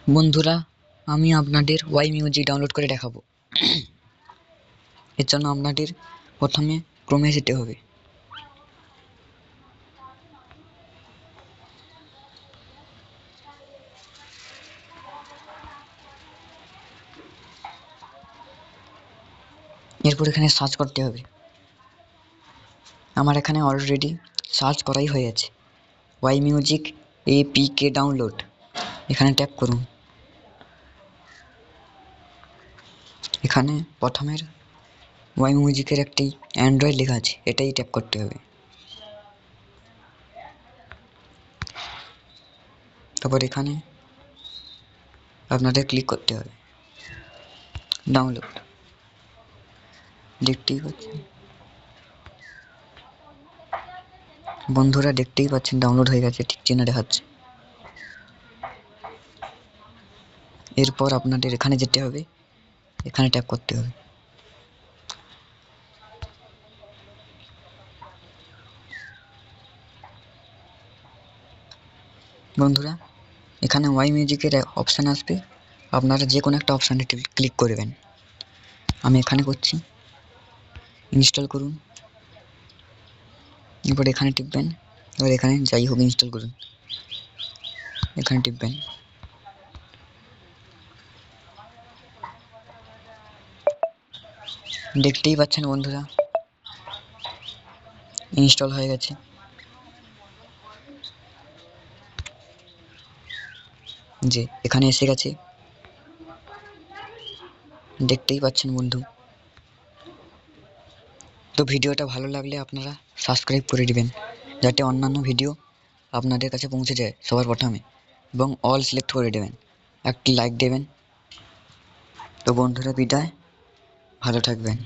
বন্ধুরা, আমি আপনাদের ওয়াই মিউজিক ডাউনলোড করে দেখাবো। এর জন্য আপনাদের প্রথমে ক্রোমে যেতে হবে। এরপর এখানে সার্চ করতে হবে। আমার এখানে অলরেডি সার্চ করাই হয়ে আছে, ওয়াই মিউজিক এপিকে ডাউনলোড। এখানে ট্যাপ করুন। এখানে প্রথমের ওয়াই মিউজিকের একটি অ্যান্ড্রয়েড লেখা আছে, এটাই ট্যাপ করতে হবে। তারপর এখানে আপনাদের ক্লিক করতে হবে ডাউনলোড। দেখতেই পাচ্ছেন বন্ধুরা, দেখতেই পাচ্ছেন ডাউনলোড হয়ে গেছে, ঠিক চিহ্ন দেখাচ্ছে। এরপর আপনাদের এখানে যেতে হবে, এখানে ট্যাপ করতে হবে। বন্ধুরা, এখানে ওয়াই মিউজিকের অপশান আসবে, আপনারা যে কোনো একটা অপশানে ক্লিক করবেন। আমি এখানে করছি, ইনস্টল করুন। এরপর এখানে টিপবেন, এবার এখানে যাই হোক ইনস্টল করুন, এখানে টিপবেন। দেখতেই পাচ্ছেন বন্ধুরা, ইনস্টল হয়ে গেছে। যে এখানে এসে গেছে, দেখতেই পাচ্ছেন বন্ধু। তো ভিডিওটা ভালো লাগলে আপনারা সাবস্ক্রাইব করে দিবেন, যাতে অন্যান্য ভিডিও আপনাদের কাছে পৌঁছে যায় সবার প্রথমে, এবং অল সিলেক্ট করে দেবেন, একটি লাইক দেবেন। তো বন্ধুরা, বিদায়, ভালো থাকবেন।